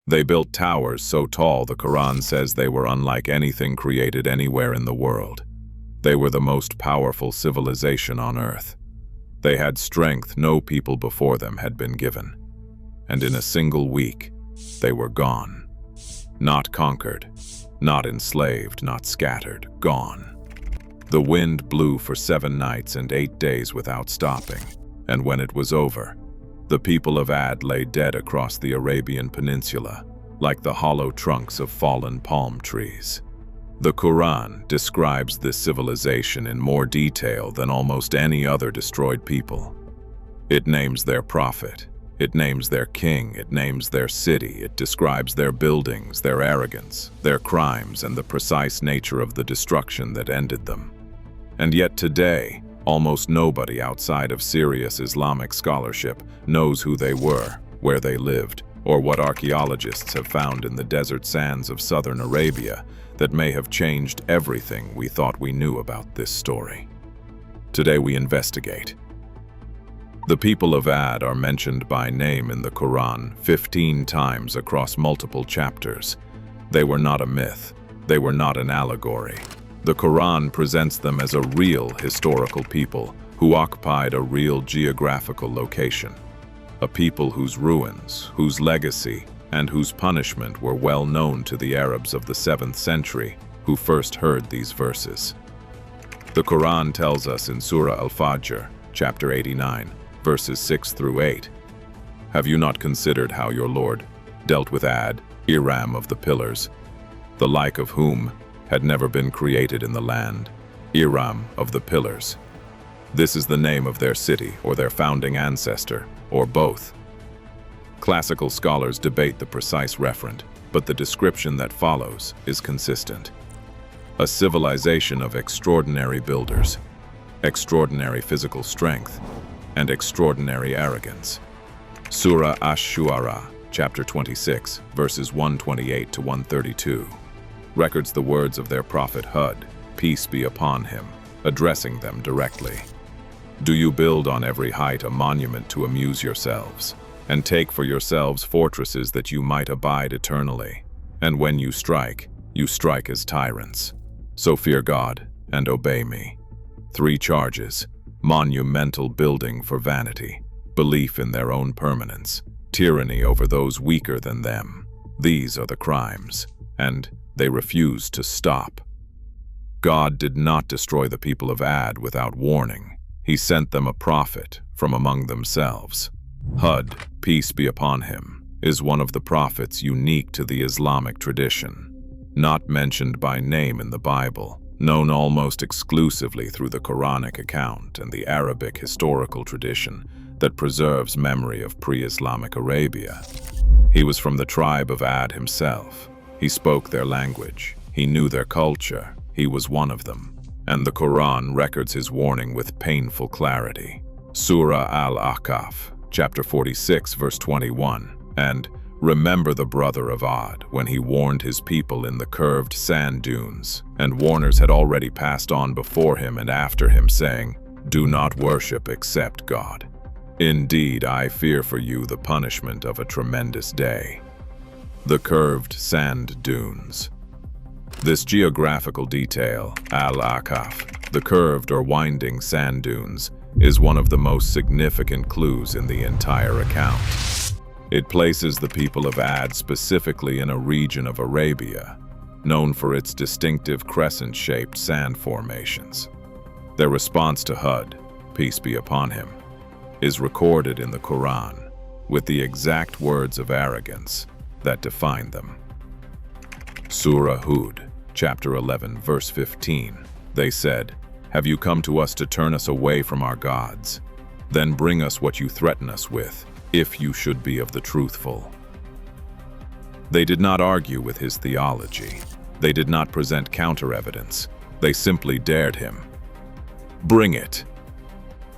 They built towers so tall the Quran says they were unlike anything created anywhere in the world. They were the most powerful civilization on earth. They had strength no people before them had been given. And in a single week, they were gone. Not conquered, not enslaved, not scattered, gone. The wind blew for 7 nights and 8 days without stopping, and when it was over, the people of Ad lay dead across the Arabian Peninsula, like the hollow trunks of fallen palm trees. The Quran describes this civilization in more detail than almost any other destroyed people. It names their prophet, it names their king, it names their city, it describes their buildings, their arrogance, their crimes, and the precise nature of the destruction that ended them. And yet today, almost nobody outside of serious Islamic scholarship knows who they were, where they lived, or what archaeologists have found in the desert sands of southern Arabia that may have changed everything we thought we knew about this story. Today we investigate. The people of Ad are mentioned by name in the Quran 15 times across multiple chapters. They were not a myth. They were not an allegory. The Quran presents them as a real historical people who occupied a real geographical location. A people whose ruins, whose legacy, and whose punishment were well known to the Arabs of the 7th century who first heard these verses. The Quran tells us in Surah Al-Fajr, chapter 89, verses 6 through 8, "Have you not considered how your Lord dealt with Ad, Iram of the pillars, the like of whom had never been created in the land, Iram of the pillars. This is the name of their city or their founding ancestor, or both." Classical scholars debate the precise referent, but the description that follows is consistent. A civilization of extraordinary builders, extraordinary physical strength, and extraordinary arrogance. Surah Ash-Shu'ara, chapter 26, verses 128 to 132. Records the words of their prophet Hud, peace be upon him, addressing them directly. "Do you build on every height a monument to amuse yourselves, and take for yourselves fortresses that you might abide eternally? And when you strike as tyrants. So fear God and obey me." 3 charges: monumental building for vanity, belief in their own permanence, tyranny over those weaker than them. These are the crimes, and they refuse to stop. God did not destroy the people of Ad without warning. He sent them a prophet from among themselves. Hud, peace be upon him, is one of the prophets unique to the Islamic tradition. Not mentioned by name in the Bible, known almost exclusively through the Quranic account and the Arabic historical tradition that preserves memory of pre-Islamic Arabia. He was from the tribe of Ad himself. He spoke their language. He knew their culture. He was one of them. And the Quran records his warning with painful clarity. Surah Al-Ahqaf, chapter 46, verse 21, and "Remember the brother of Ad when he warned his people in the curved sand dunes, and warners had already passed on before him and after him, saying, 'Do not worship except God. Indeed, I fear for you the punishment of a tremendous day.'" The curved sand dunes. This geographical detail, Al-Ahqaf, the curved or winding sand dunes, is one of the most significant clues in the entire account. It places the people of Ad specifically in a region of Arabia, known for its distinctive crescent-shaped sand formations. Their response to Hud, peace be upon him, is recorded in the Quran, with the exact words of arrogance that define them. Surah Hud, chapter 11, verse 15, they said, "Have you come to us to turn us away from our gods? Then bring us what you threaten us with, if you should be of the truthful." They did not argue with his theology. They did not present counter-evidence. They simply dared him. Bring it.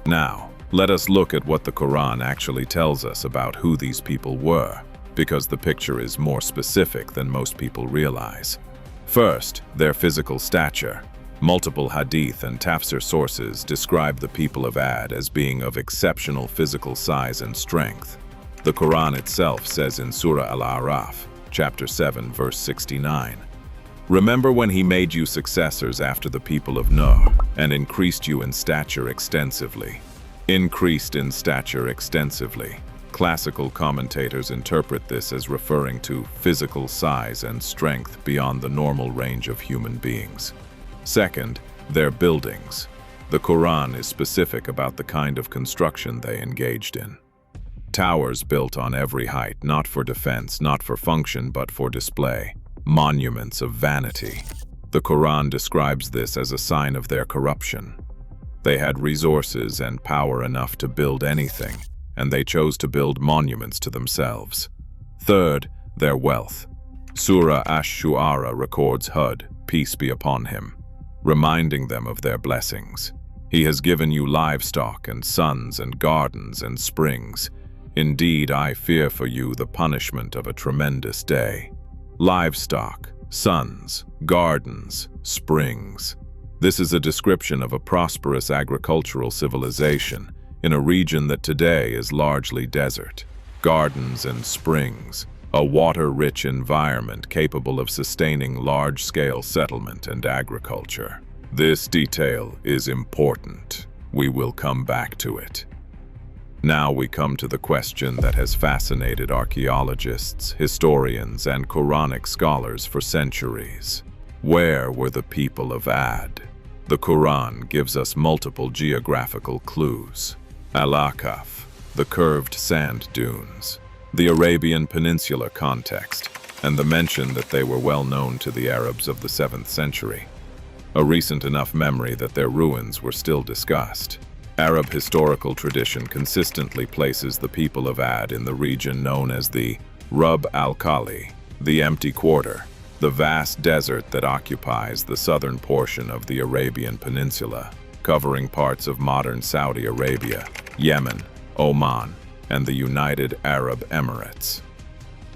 Now, let us look at what the Quran actually tells us about who these people were, because the picture is more specific than most people realize. First, their physical stature. Multiple hadith and tafsir sources describe the people of Ad as being of exceptional physical size and strength. The Quran itself says in Surah Al-A'raf, chapter 7, verse 69. Remember when he made you successors after the people of Noah, and increased you in stature extensively. Increased in stature extensively. Classical commentators interpret this as referring to physical size and strength beyond the normal range of human beings. Second, their buildings. The Quran is specific about the kind of construction they engaged in. Towers built on every height, not for defense, not for function, but for display. Monuments of vanity. The Quran describes this as a sign of their corruption. They had resources and power enough to build anything, and they chose to build monuments to themselves. Third, their wealth. Surah Ash-Shu'ara records Hud, peace be upon him, reminding them of their blessings. He has given you livestock and sons and gardens and springs. Indeed, I fear for you the punishment of a tremendous day. Livestock, sons, gardens, springs. This is a description of a prosperous agricultural civilization in a region that today is largely desert. Gardens and springs, a water-rich environment capable of sustaining large-scale settlement and agriculture. This detail is important. We will come back to it. Now we come to the question that has fascinated archaeologists, historians, and Quranic scholars for centuries. Where were the people of Ad? The Quran gives us multiple geographical clues. Al-Akaf, the curved sand dunes, the Arabian Peninsula context, and the mention that they were well known to the Arabs of the 7th century. A recent enough memory that their ruins were still discussed. Arab historical tradition consistently places the people of Ad in the region known as the Rub al-Khali, the empty quarter, the vast desert that occupies the southern portion of the Arabian Peninsula, covering parts of modern Saudi Arabia, Yemen, Oman, and the United Arab Emirates.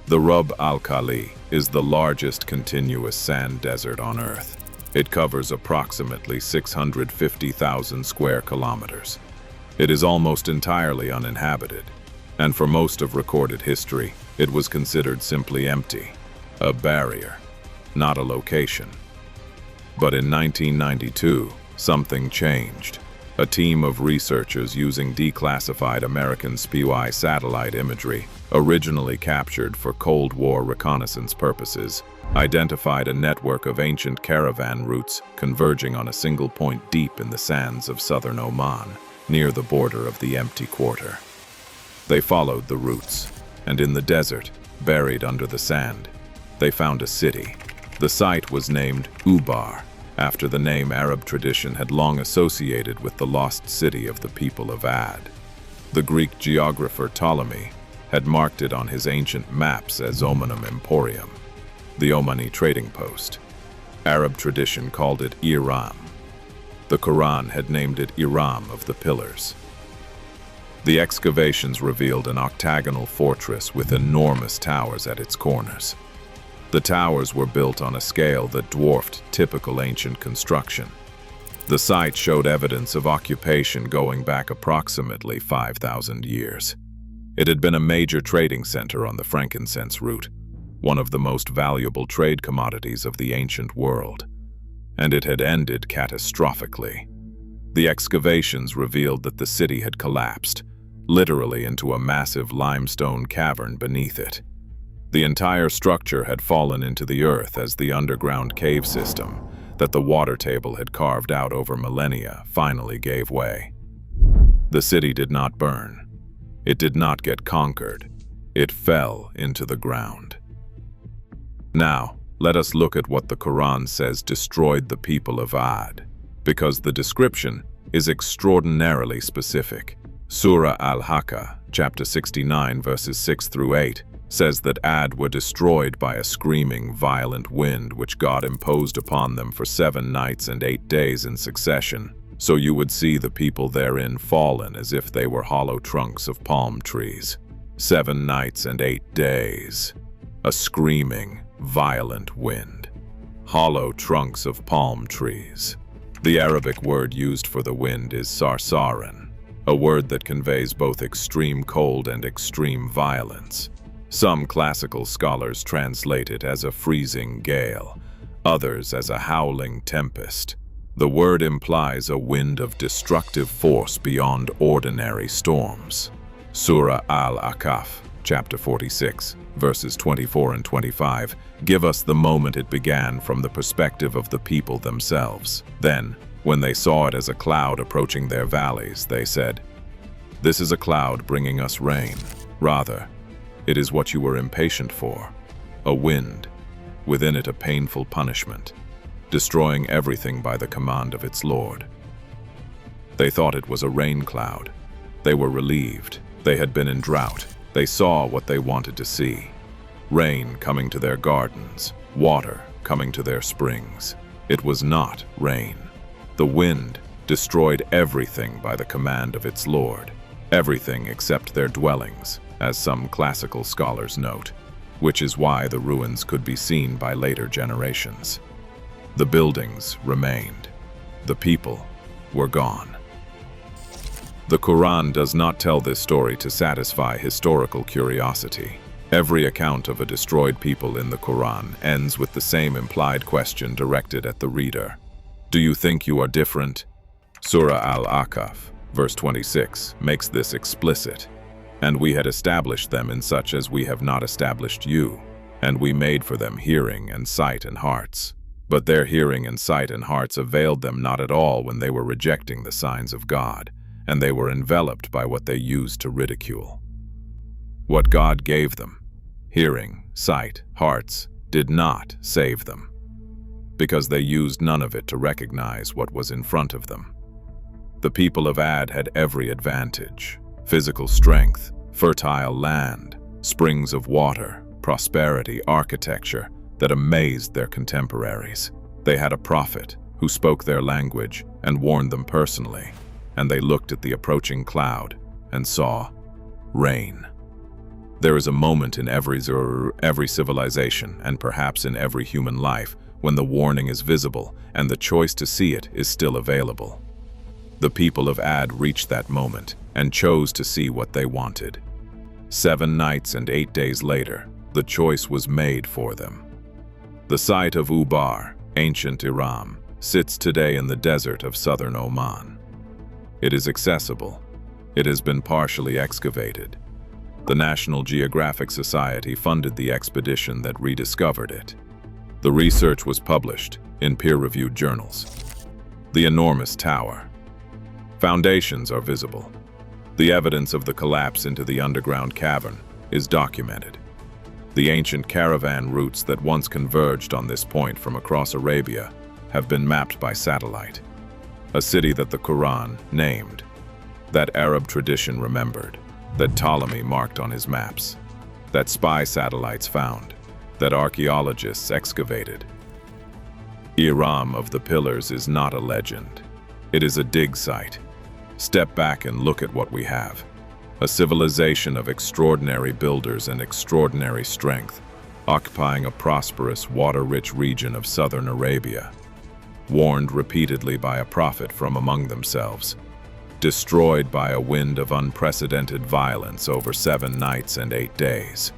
The Rub al-Khali is the largest continuous sand desert on Earth. It covers approximately 650,000 square kilometers. It is almost entirely uninhabited, and for most of recorded history, it was considered simply empty, a barrier, not a location. But in 1992, something changed. A team of researchers using declassified American SPY satellite imagery, originally captured for Cold War reconnaissance purposes, identified a network of ancient caravan routes converging on a single point deep in the sands of southern Oman, near the border of the empty quarter. They followed the routes, and in the desert, buried under the sand, they found a city. The site was named Ubar, after the name Arab tradition had long associated with the lost city of the people of Ad. The Greek geographer Ptolemy had marked it on his ancient maps as Omanum Emporium, the Omani trading post. Arab tradition called it Iram. The Quran had named it Iram of the Pillars. The excavations revealed an octagonal fortress with enormous towers at its corners. The towers were built on a scale that dwarfed typical ancient construction. The site showed evidence of occupation going back approximately 5,000 years. It had been a major trading center on the frankincense route, one of the most valuable trade commodities of the ancient world, and it had ended catastrophically. The excavations revealed that the city had collapsed, literally into a massive limestone cavern beneath it. The entire structure had fallen into the earth as the underground cave system that the water table had carved out over millennia finally gave way. The city did not burn. It did not get conquered. It fell into the ground. Now, let us look at what the Quran says destroyed the people of Ad, because the description is extraordinarily specific. Surah Al-Haqqa, chapter 69, verses 6 through 8, says that Ad were destroyed by a screaming, violent wind which God imposed upon them for 7 nights and 8 days in succession, so you would see the people therein fallen as if they were hollow trunks of palm trees. 7 nights and 8 days. A screaming, violent wind. Hollow trunks of palm trees. The Arabic word used for the wind is sarsaran, a word that conveys both extreme cold and extreme violence. Some classical scholars translate it as a freezing gale, others as a howling tempest. The word implies a wind of destructive force beyond ordinary storms. Surah Al-Ahqaf, chapter 46, verses 24 and 25, give us the moment it began from the perspective of the people themselves. Then, when they saw it as a cloud approaching their valleys, they said, "This is a cloud bringing us rain. Rather, it is what you were impatient for, a wind, within it a painful punishment, destroying everything by the command of its Lord." They thought it was a rain cloud. They were relieved. They had been in drought. They saw what they wanted to see. Rain coming to their gardens, water coming to their springs. It was not rain. The wind destroyed everything by the command of its Lord, everything except their dwellings, as some classical scholars note, which is why the ruins could be seen by later generations. The buildings remained. The people were gone. The Quran does not tell this story to satisfy historical curiosity. Every account of a destroyed people in the Quran ends with the same implied question directed at the reader. Do you think you are different? Surah Al-Ahqaf, verse 26, makes this explicit. And we had established them in such as we have not established you, and we made for them hearing and sight and hearts. But their hearing and sight and hearts availed them not at all when they were rejecting the signs of God, and they were enveloped by what they used to ridicule. What God gave them, hearing, sight, hearts, did not save them, because they used none of it to recognize what was in front of them. The people of Ad had every advantage: physical strength, fertile land, springs of water, prosperity, architecture that amazed their contemporaries. They had a prophet who spoke their language and warned them personally, and they looked at the approaching cloud and saw rain. There is a moment in every civilization, and perhaps in every human life, when the warning is visible and the choice to see it is still available. The people of Ad reached that moment and chose to see what they wanted. 7 nights and 8 days later, the choice was made for them. The site of Ubar, ancient Iram, sits today in the desert of southern Oman. It is accessible. It has been partially excavated. The National Geographic Society funded the expedition that rediscovered it. The research was published in peer-reviewed journals. The enormous tower. Foundations are visible. The evidence of the collapse into the underground cavern is documented. The ancient caravan routes that once converged on this point from across Arabia have been mapped by satellite. A city that the Quran named, that Arab tradition remembered, that Ptolemy marked on his maps, that spy satellites found, that archaeologists excavated. Iram of the Pillars is not a legend. It is a dig site. Step back and look at what we have. A civilization of extraordinary builders and extraordinary strength, occupying a prosperous, water-rich region of southern Arabia, warned repeatedly by a prophet from among themselves, destroyed by a wind of unprecedented violence over 7 nights and 8 days.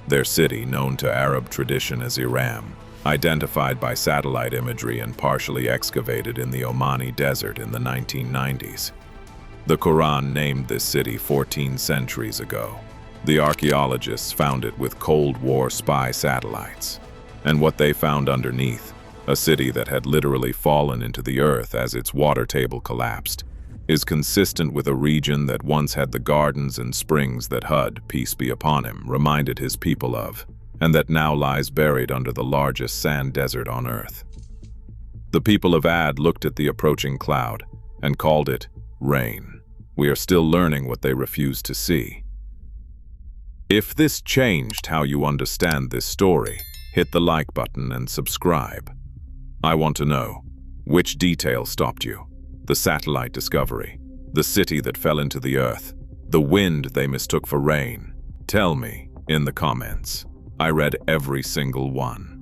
Their city, known to Arab tradition as Iram, identified by satellite imagery and partially excavated in the Omani desert in the 1990s. The Quran named this city 14 centuries ago. The archaeologists found it with Cold War spy satellites. And what they found underneath, a city that had literally fallen into the earth as its water table collapsed, is consistent with a region that once had the gardens and springs that Hud, peace be upon him, reminded his people of, and that now lies buried under the largest sand desert on earth. The people of Ad looked at the approaching cloud and called it rain. We are still learning what they refused to see. If this changed how you understand this story, hit the like button and subscribe. I want to know, which detail stopped you? The satellite discovery, the city that fell into the earth, the wind they mistook for rain? Tell me in the comments. I read every single one.